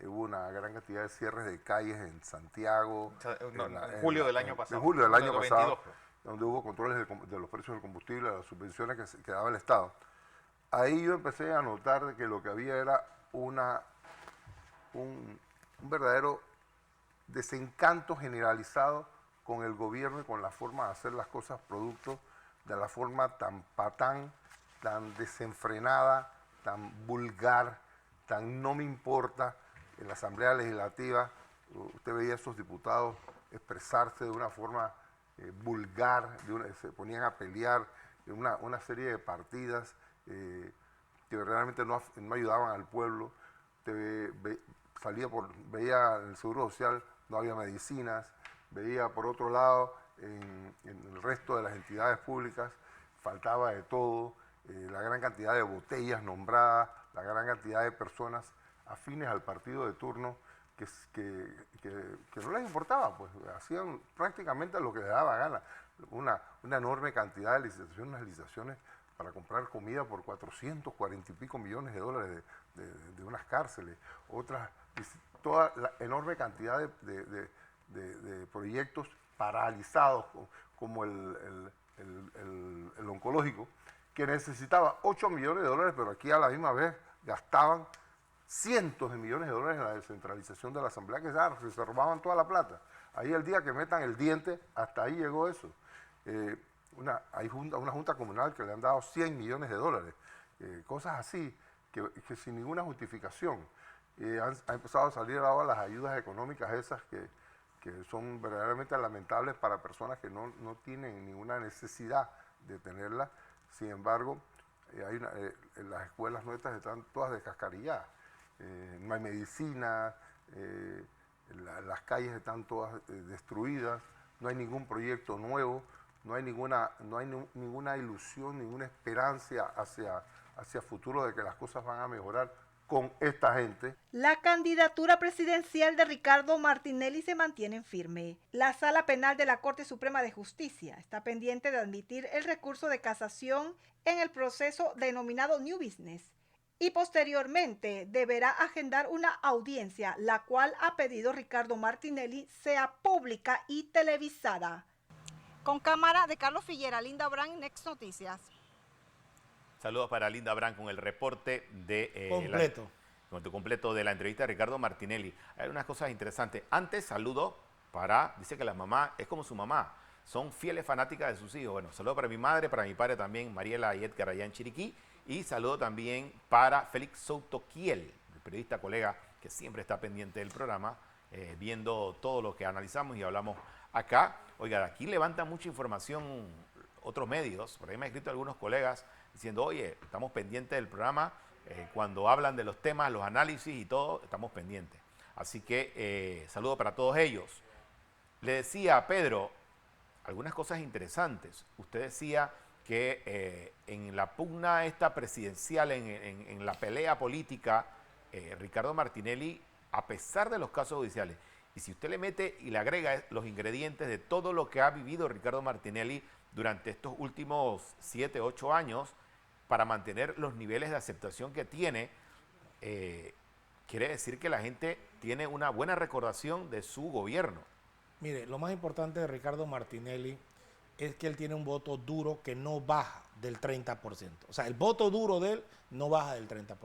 hubo una gran cantidad de cierres de calles en Santiago. En julio del año pasado. En julio del año 22, pasado, donde hubo controles de los precios del combustible, de las subvenciones que daba el Estado. Ahí yo empecé a notar que lo que había era un verdadero desencanto generalizado con el gobierno y con la forma de hacer las cosas producto de la forma tan patán, tan desenfrenada, tan vulgar, tan no me importa. En la Asamblea Legislativa usted veía a esos diputados expresarse de una forma vulgar, se ponían a pelear en una serie de partidas que realmente no ayudaban al pueblo. Veía en el Seguro Social, no había medicinas, veía por otro lado en el resto de las entidades públicas, faltaba de todo, la gran cantidad de botellas nombradas, la gran cantidad de personas afines al partido de turno que no les importaba, pues hacían prácticamente lo que les daba gana. Una enorme cantidad de licitaciones para comprar comida por 440 y pico millones de dólares de unas cárceles, toda la enorme cantidad de proyectos paralizados como el oncológico, que necesitaba 8 millones de dólares, pero aquí a la misma vez gastaban cientos de millones de dólares en la descentralización de la Asamblea, que se robaban toda la plata. Ahí el día que metan el diente, hasta ahí llegó eso. Hay una junta comunal que le han dado 100 millones de dólares, cosas así, que sin ninguna justificación. Han empezado a salir ahora las ayudas económicas esas que son verdaderamente lamentables para personas que no tienen ninguna necesidad de tenerlas. Sin embargo, las escuelas nuestras están todas descascarilladas. No hay medicina, las calles están todas destruidas, no hay ningún proyecto nuevo, no hay ninguna ilusión, ninguna esperanza hacia futuro de que las cosas van a mejorar con esta gente. La candidatura presidencial de Ricardo Martinelli se mantiene firme. La Sala Penal de la Corte Suprema de Justicia está pendiente de admitir el recurso de casación en el proceso denominado New Business y posteriormente deberá agendar una audiencia, la cual ha pedido Ricardo Martinelli sea pública y televisada. Con cámara de Carlos Figuera, Linda Brand, Next Noticias. Saludos para Linda Brand con el reporte de completo de la entrevista de Ricardo Martinelli. Hay unas cosas interesantes. Antes, dice que la mamá es como su mamá, son fieles fanáticas de sus hijos. Bueno, saludo para mi madre, para mi padre también, Mariela y Edgar allá en Chiriquí. Y saludo también para Félix Souto Kiel, el periodista colega que siempre está pendiente del programa, viendo todo lo que analizamos y hablamos acá. Oiga, aquí levantan mucha información otros medios, por ahí me han escrito algunos colegas diciendo, oye, estamos pendientes del programa, cuando hablan de los temas, los análisis y todo, estamos pendientes. Así que saludo para todos ellos. Le decía a Pedro algunas cosas interesantes. Usted decía que en la pugna esta presidencial, en la pelea política, Ricardo Martinelli, a pesar de los casos judiciales, y si usted le mete y le agrega los ingredientes de todo lo que ha vivido Ricardo Martinelli durante estos últimos 7, 8 años, para mantener los niveles de aceptación que tiene, quiere decir que la gente tiene una buena recordación de su gobierno. Mire, lo más importante de Ricardo Martinelli es que él tiene un voto duro que no baja del 30%. O sea, el voto duro de él no baja del 30%.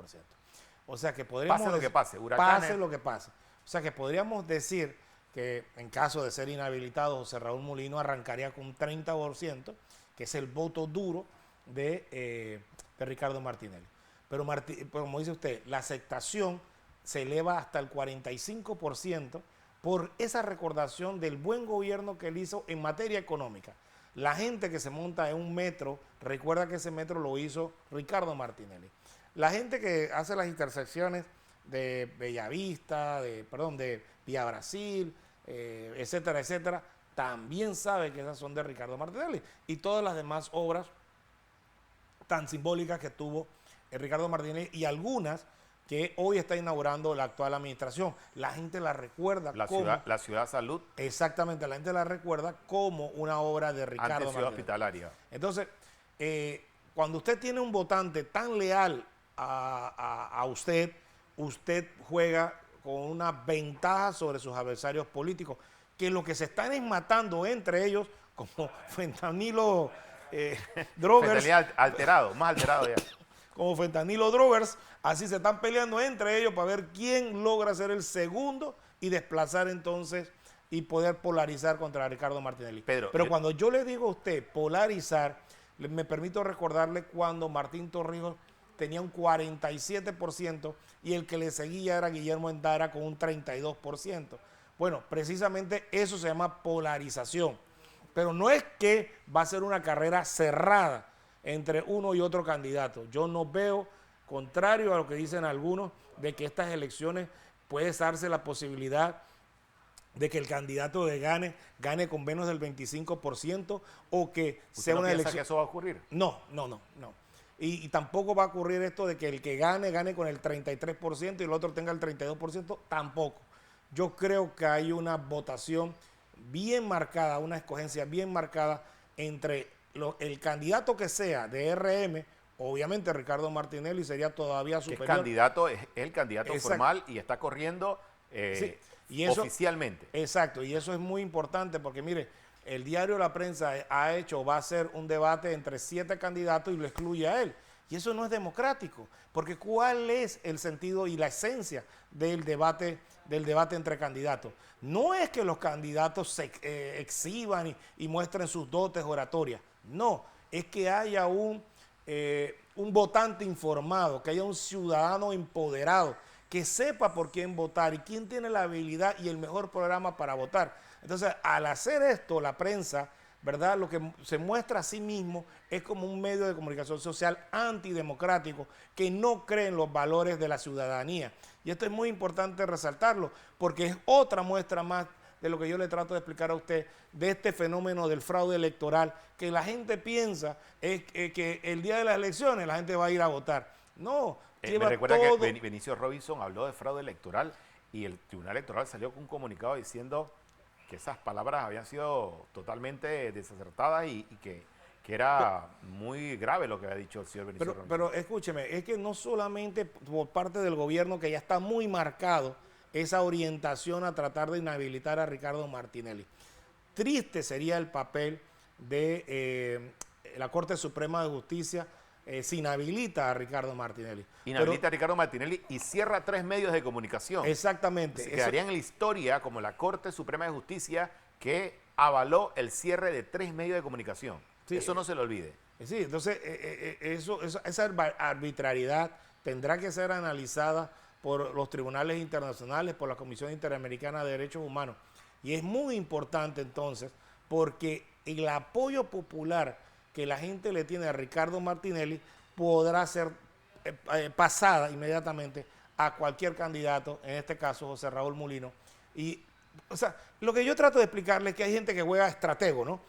O sea que podríamos... Pase lo que pase, huracanes. Pase lo que pase. O sea que podríamos decir que en caso de ser inhabilitado, José Raúl Mulino arrancaría con un 30%, que es el voto duro de Ricardo Martinelli. Pero como dice usted, la aceptación se eleva hasta el 45% por esa recordación del buen gobierno que él hizo en materia económica. La gente que se monta en un metro, recuerda que ese metro lo hizo Ricardo Martinelli. La gente que hace las intersecciones de Bellavista, de Villa Brasil, etcétera, etcétera, también sabe que esas son de Ricardo Martinelli. Y todas las demás obras tan simbólicas que tuvo Ricardo Martinelli y algunas que hoy está inaugurando la actual administración. La gente la recuerda la ciudad Salud. Exactamente, la gente la recuerda como una obra de Ricardo Antes ciudad Martinelli. hospitalaria. Entonces, cuando usted tiene un votante tan leal a usted, usted juega con una ventaja sobre sus adversarios políticos, que lo que se están es matando entre ellos, como fentanilo drogers. Fentanilo alterado, más alterado ya. Como fentanilo drogers, así se están peleando entre ellos para ver quién logra ser el segundo y desplazar entonces y poder polarizar contra Ricardo Martinelli. Pero cuando yo le digo a usted polarizar, me permito recordarle cuando Martín Torrijos tenía un 47% y el que le seguía era Guillermo Endara con un 32%. Bueno, precisamente eso se llama polarización. Pero no es que va a ser una carrera cerrada entre uno y otro candidato. Yo no veo, contrario a lo que dicen algunos, de que estas elecciones puede darse la posibilidad de que el candidato gane con menos del 25% o que sea una elección. ¿Que eso va a ocurrir? No. Y tampoco va a ocurrir esto de que el que gane con el 33% y el otro tenga el 32%, tampoco. Yo creo que hay una votación bien marcada, una escogencia bien marcada entre el candidato que sea de RM, obviamente Ricardo Martinelli sería todavía superior. Es el candidato formal y está corriendo oficialmente. Exacto, y eso es muy importante porque mire, el diario La Prensa va a hacer un debate entre 7 candidatos y lo excluye a él. Y eso no es democrático, porque ¿cuál es el sentido y la esencia del debate entre candidatos? No es que los candidatos se exhiban y muestren sus dotes oratorias. No, es que haya un votante informado, que haya un ciudadano empoderado, que sepa por quién votar y quién tiene la habilidad y el mejor programa para votar. Entonces, al hacer esto, la prensa, ¿verdad?, lo que se muestra a sí mismo es como un medio de comunicación social antidemocrático que no cree en los valores de la ciudadanía. Y esto es muy importante resaltarlo, porque es otra muestra más de lo que yo le trato de explicar a usted, de este fenómeno del fraude electoral, que la gente piensa que el día de las elecciones la gente va a ir a votar. No, me recuerda que Benicio Robinson habló de fraude electoral y el Tribunal Electoral salió con un comunicado diciendo que esas palabras habían sido totalmente desacertadas y que era muy grave lo que había dicho el señor Benicio Robinson. Pero escúcheme, es que no solamente por parte del gobierno, que ya está muy marcado esa orientación a tratar de inhabilitar a Ricardo Martinelli. Triste sería el papel de la Corte Suprema de Justicia si inhabilita a Ricardo Martinelli. Inhabilita a Ricardo Martinelli y cierra 3 medios de comunicación. Exactamente. Se quedarían en la historia como la Corte Suprema de Justicia que avaló el cierre de 3 medios de comunicación. Sí, eso no se lo olvide. Sí, entonces esa arbitrariedad tendrá que ser analizada por los tribunales internacionales, por la Comisión Interamericana de Derechos Humanos. Y es muy importante entonces, porque el apoyo popular que la gente le tiene a Ricardo Martinelli podrá ser pasada inmediatamente a cualquier candidato, en este caso José Raúl Mulino. Y, o sea, lo que yo trato de explicarles es que hay gente que juega estratego, ¿no?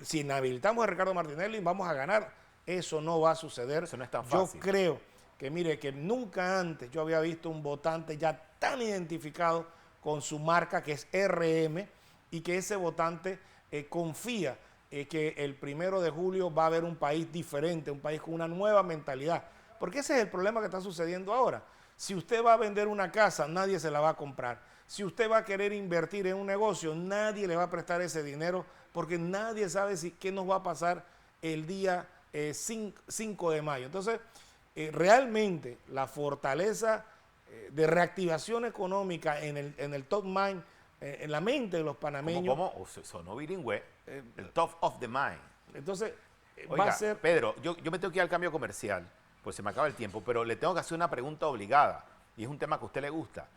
Si inhabilitamos a Ricardo Martinelli, vamos a ganar. Eso no va a suceder. Eso no es tan fácil. Yo creo que, mire, que nunca antes yo había visto un votante ya tan identificado con su marca, que es RM, y que ese votante confía que el 1 de julio va a haber un país diferente, un país con una nueva mentalidad. Porque ese es el problema que está sucediendo ahora. Si usted va a vender una casa, nadie se la va a comprar. Si usted va a querer invertir en un negocio, nadie le va a prestar ese dinero, porque nadie sabe qué nos va a pasar el día 5 de mayo. Entonces, realmente la fortaleza de reactivación económica en el top mind en la mente de los panameños. ¿Cómo? Sonó bilingüe. El top of the mind. Entonces, Oiga, va a ser... Pedro, yo me tengo que ir al cambio comercial, pues se me acaba el tiempo, pero le tengo que hacer una pregunta obligada, y es un tema que a usted le gusta.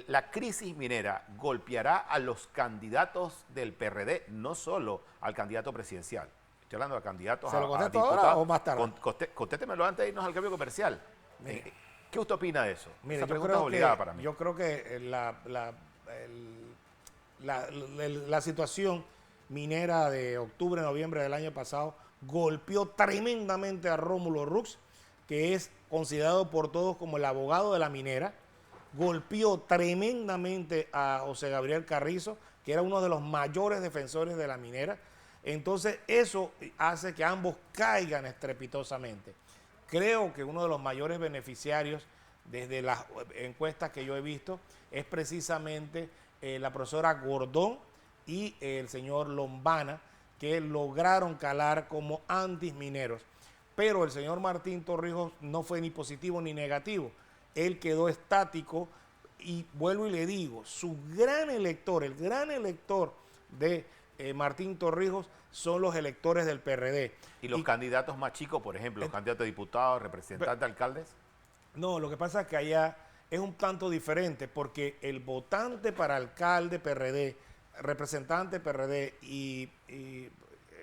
La crisis minera golpeará a los candidatos del PRD, no solo al candidato presidencial. Estoy hablando de candidatos ¿Se lo a contesto diputados. ahora o más tarde? Contétemelo antes de irnos al cambio comercial. Mire. ¿Qué usted opina de eso? Mire, Esa yo pregunta es obligada para mí. Yo creo que la situación minera de octubre, noviembre del año pasado golpeó tremendamente a Rómulo Rux, que es considerado por todos como el abogado de la minera. Golpeó tremendamente a José Gabriel Carrizo, que era uno de los mayores defensores de la minera. Entonces eso hace que ambos caigan estrepitosamente. Creo que uno de los mayores beneficiarios desde las encuestas que yo he visto es precisamente la profesora Gordón y el señor Lombana, que lograron calar como antimineros. Pero el señor Martín Torrijos no fue ni positivo ni negativo. Él quedó estático y vuelvo y le digo, su gran elector, el gran elector de Martín Torrijos son los electores del PRD. ¿Y los candidatos más chicos, por ejemplo, los candidatos a diputados, representantes, alcaldes? No, lo que pasa es que allá es un tanto diferente porque el votante para alcalde PRD, representante PRD y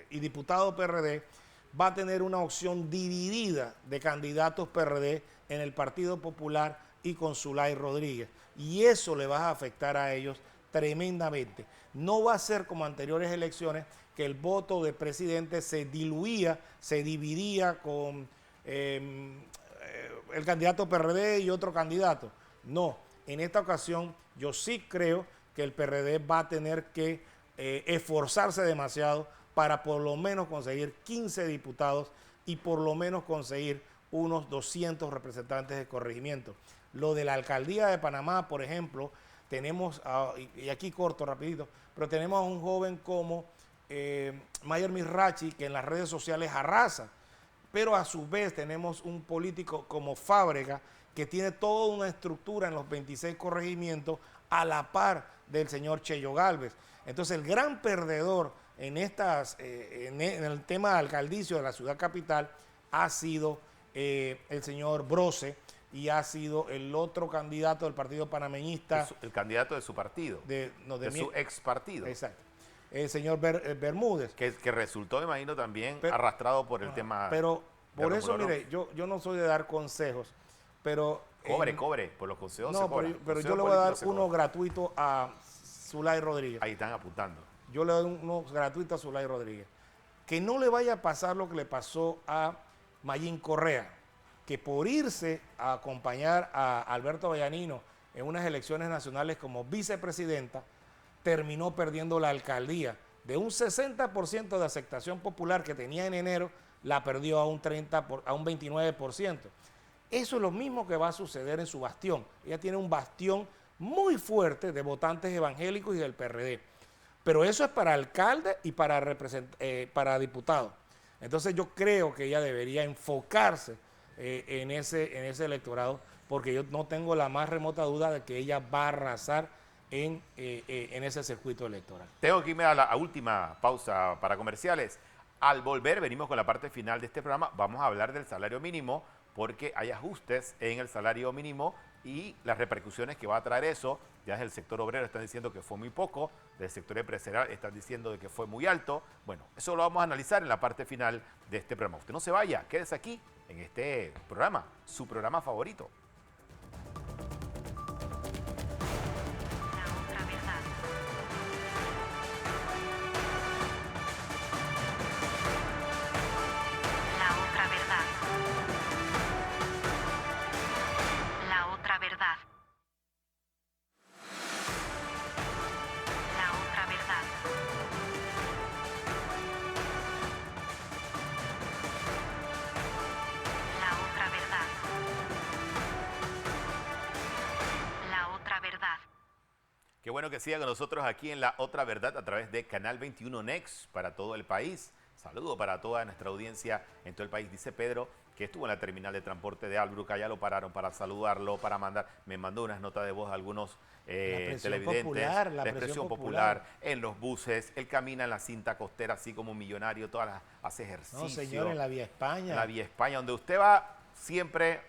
diputado PRD va a tener una opción dividida de candidatos PRD en el Partido Popular y con Zulay Rodríguez. Y eso le va a afectar a ellos tremendamente. No va a ser como anteriores elecciones que el voto de presidente se diluía, se dividía con el candidato PRD y otro candidato. No, en esta ocasión yo sí creo que el PRD va a tener que esforzarse demasiado para por lo menos conseguir 15 diputados y por lo menos conseguir unos 200 representantes de corregimiento. Lo de la alcaldía de Panamá, por ejemplo, tenemos, y aquí corto rapidito, pero tenemos a un joven como Mayer Mirachi, que en las redes sociales arrasa, pero a su vez tenemos un político como Fábrega, que tiene toda una estructura en los 26 corregimientos a la par del señor Cheyo Gálvez. Entonces el gran perdedor en el tema alcaldicio de la ciudad capital ha sido el señor Brose y ha sido el otro candidato del partido panameñista. El candidato de su partido, de su ex partido. Exacto. El señor Bermúdez. Que resultó, me imagino, también arrastrado por el tema. Pero por eso, mire, yo no soy de dar consejos, pero... Cobre, por los consejos no, se cobra. pero yo le voy a dar uno gratuito a Zulay Rodríguez. Ahí están apuntando. Yo le doy uno gratuito a Zulay Rodríguez. Que no le vaya a pasar lo que le pasó a Mayín Correa, que por irse a acompañar a Alberto Vallanino en unas elecciones nacionales como vicepresidenta, terminó perdiendo la alcaldía. De un 60% de aceptación popular que tenía en enero, la perdió a un 29%. Eso es lo mismo que va a suceder en su bastión. Ella tiene un bastión muy fuerte de votantes evangélicos y del PRD. Pero eso es para alcalde y para diputado. Entonces yo creo que ella debería enfocarse en ese electorado, porque yo no tengo la más remota duda de que ella va a arrasar en ese circuito electoral. Tengo que irme a la última pausa para comerciales. Al volver, venimos con la parte final de este programa. Vamos a hablar del salario mínimo, porque hay ajustes en el salario mínimo y las repercusiones que va a traer eso. Ya desde el sector obrero están diciendo que fue muy poco, del sector empresarial están diciendo de que fue muy alto. Bueno, eso lo vamos a analizar en la parte final de este programa. Usted no se vaya, quédese aquí en este programa, su programa favorito. Qué bueno que siga con nosotros aquí en La Otra Verdad a través de Canal 21 Next para todo el país. Saludo para toda nuestra audiencia en todo el país. Dice Pedro que estuvo en la terminal de transporte de Albrook, ya lo pararon para saludarlo, para me mandó unas notas de voz a algunos televidentes. La expresión popular en los buses. Él camina en la cinta costera así como millonario, hace ejercicio. No, señor, en la Vía España. La Vía España, donde usted va, siempre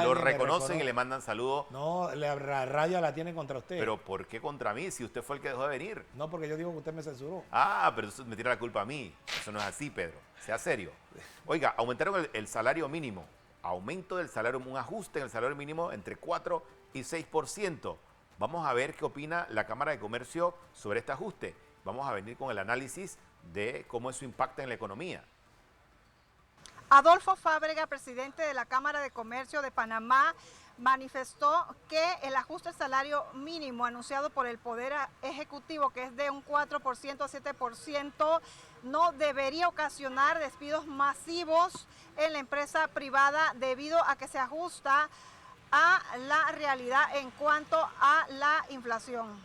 lo reconocen y le mandan saludos. No, la raya la tiene contra usted. Pero ¿por qué contra mí si usted fue el que dejó de venir? No, porque yo digo que usted me censuró. Ah, pero eso me tira la culpa a mí. Eso no es así, Pedro. Sea serio. Oiga, aumentaron el salario mínimo. Aumento del salario, un ajuste en el salario mínimo entre 4 y 6%. Vamos a ver qué opina la Cámara de Comercio sobre este ajuste. Vamos a venir con el análisis de cómo eso impacta en la economía. Adolfo Fábrega, presidente de la Cámara de Comercio de Panamá, manifestó que el ajuste al salario mínimo anunciado por el Poder Ejecutivo, que es de un 4% a 7%, no debería ocasionar despidos masivos en la empresa privada debido a que se ajusta a la realidad en cuanto a la inflación.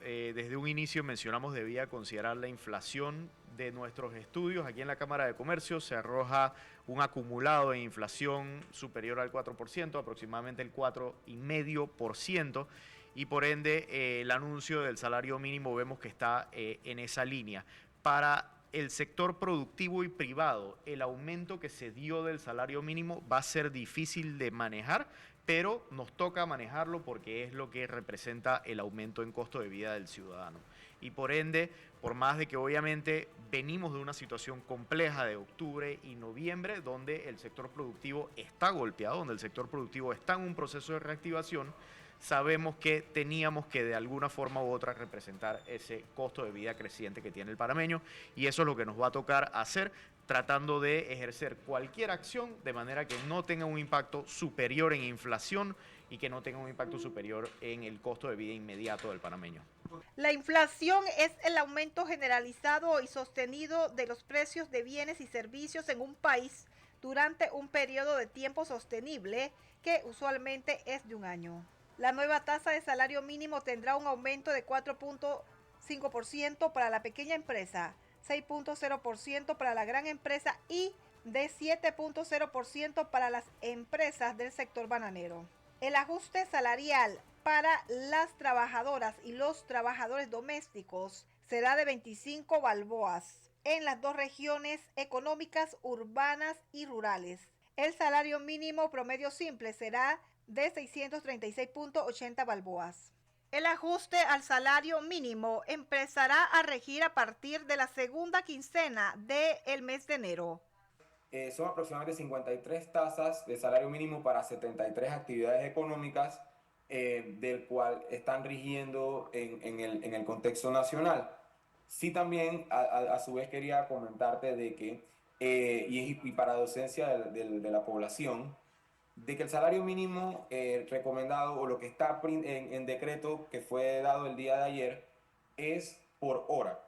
Desde un inicio mencionamos debía considerar la inflación. De nuestros estudios aquí en la Cámara de Comercio se arroja un acumulado de inflación superior al 4%, aproximadamente el 4,5%, y por ende el anuncio del salario mínimo vemos que está en esa línea. Para el sector productivo y privado, el aumento que se dio del salario mínimo va a ser difícil de manejar, pero nos toca manejarlo porque es lo que representa el aumento en costo de vida del ciudadano. Y por ende, por más de que obviamente venimos de una situación compleja de octubre y noviembre, donde el sector productivo está golpeado, donde el sector productivo está en un proceso de reactivación, sabemos que teníamos que de alguna forma u otra representar ese costo de vida creciente que tiene el panameño, y eso es lo que nos va a tocar hacer, tratando de ejercer cualquier acción de manera que no tenga un impacto superior en inflación y que no tenga un impacto superior en el costo de vida inmediato del panameño. La inflación es el aumento generalizado y sostenido de los precios de bienes y servicios en un país durante un periodo de tiempo sostenible que usualmente es de un año. La nueva tasa de salario mínimo tendrá un aumento de 4.5% para la pequeña empresa, 6.0% para la gran empresa y de 7.0% para las empresas del sector bananero. El ajuste salarial para las trabajadoras y los trabajadores domésticos será de 25 balboas en las dos regiones económicas urbanas y rurales. El salario mínimo promedio simple será de 636.80 balboas. El ajuste al salario mínimo empezará a regir a partir de la segunda quincena del mes de enero. Son aproximadamente 53 tasas de salario mínimo para 73 actividades económicas, del cual están rigiendo en el contexto nacional. Sí, también a su vez quería comentarte de que, y para docencia de la población, de que el salario mínimo recomendado o lo que está en decreto que fue dado el día de ayer es por hora.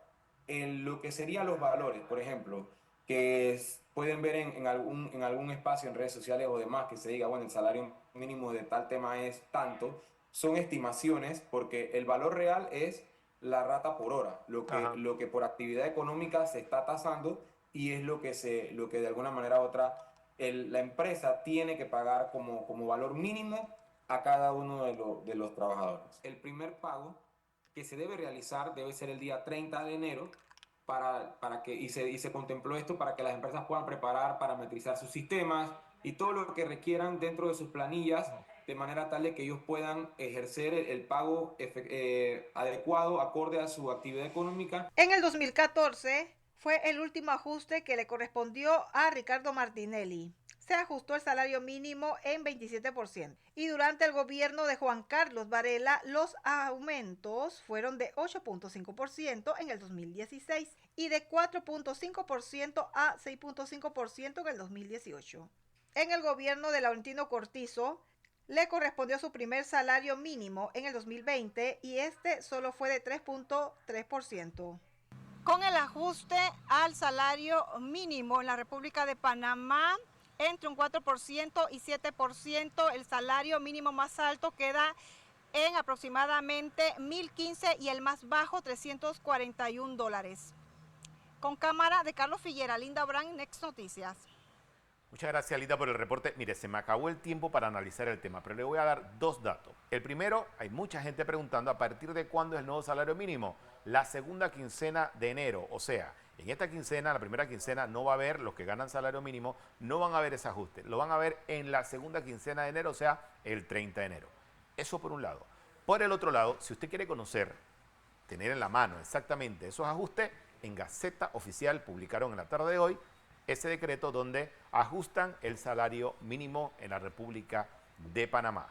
Lo que serían los valores, por ejemplo, que pueden ver en algún espacio en redes sociales o demás que se diga, bueno, el salario mínimo de tal tema es tanto, son estimaciones porque el valor real es la rata por hora, lo que por actividad económica se está tasando y es lo que de alguna manera u otra la empresa tiene que pagar como valor mínimo a cada uno de los trabajadores. El primer pago que se debe realizar debe ser el día 30 de enero y se contempló esto para que las empresas puedan preparar, parametrizar sus sistemas y todo lo que requieran dentro de sus planillas de manera tal de que ellos puedan ejercer el pago adecuado, acorde a su actividad económica. En el 2014 fue el último ajuste que le correspondió a Ricardo Martinelli. Se ajustó el salario mínimo en 27%. Y durante el gobierno de Juan Carlos Varela, los aumentos fueron de 8.5% en el 2016 y de 4.5% a 6.5% en el 2018. En el gobierno de Laurentino Cortizo, le correspondió su primer salario mínimo en el 2020 y este solo fue de 3.3%. Con el ajuste al salario mínimo en la República de Panamá, entre un 4% y 7%, el salario mínimo más alto queda en aproximadamente $1,015 y el más bajo $341. Con cámara de Carlos Fillera, Linda Brand, Next Noticias. Muchas gracias, Lita, por el reporte. Mire, se me acabó el tiempo para analizar el tema, pero le voy a dar dos datos. El primero, hay mucha gente preguntando a partir de cuándo es el nuevo salario mínimo. La segunda quincena de enero, o sea, en esta quincena, la primera quincena, no va a haber, los que ganan salario mínimo, no van a ver ese ajuste. Lo van a ver en la segunda quincena de enero, o sea, el 30 de enero. Eso por un lado. Por el otro lado, si usted quiere conocer, tener en la mano exactamente esos ajustes, en Gaceta Oficial publicaron en la tarde de hoy ese decreto donde ajustan el salario mínimo en la República de Panamá.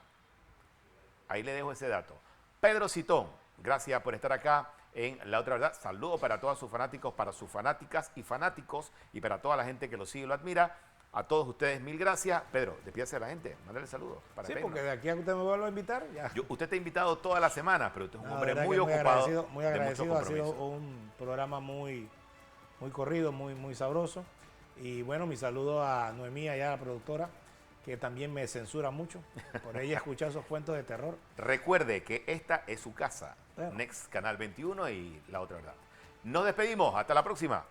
Ahí le dejo ese dato. Pedro Citón, gracias por estar acá en La Otra Verdad. Saludo para todos sus fanáticos, para sus fanáticas y fanáticos y para toda la gente que lo sigue y lo admira. A todos ustedes, mil gracias. Pedro, despídase a la gente, mándale saludos. Sí, porque de aquí a que usted me vuelva a invitar, ya. Usted está invitado toda la semana, pero usted es un hombre muy ocupado. ocupado. Muy agradecido, ha sido un programa muy corrido, muy sabroso. Y bueno, mi saludo a Noemí, allá la productora, que también me censura mucho. Por ella escuchar esos cuentos de terror. Recuerde que esta es su casa. Bueno. Next Canal 21 y La Otra Verdad. Nos despedimos. Hasta la próxima.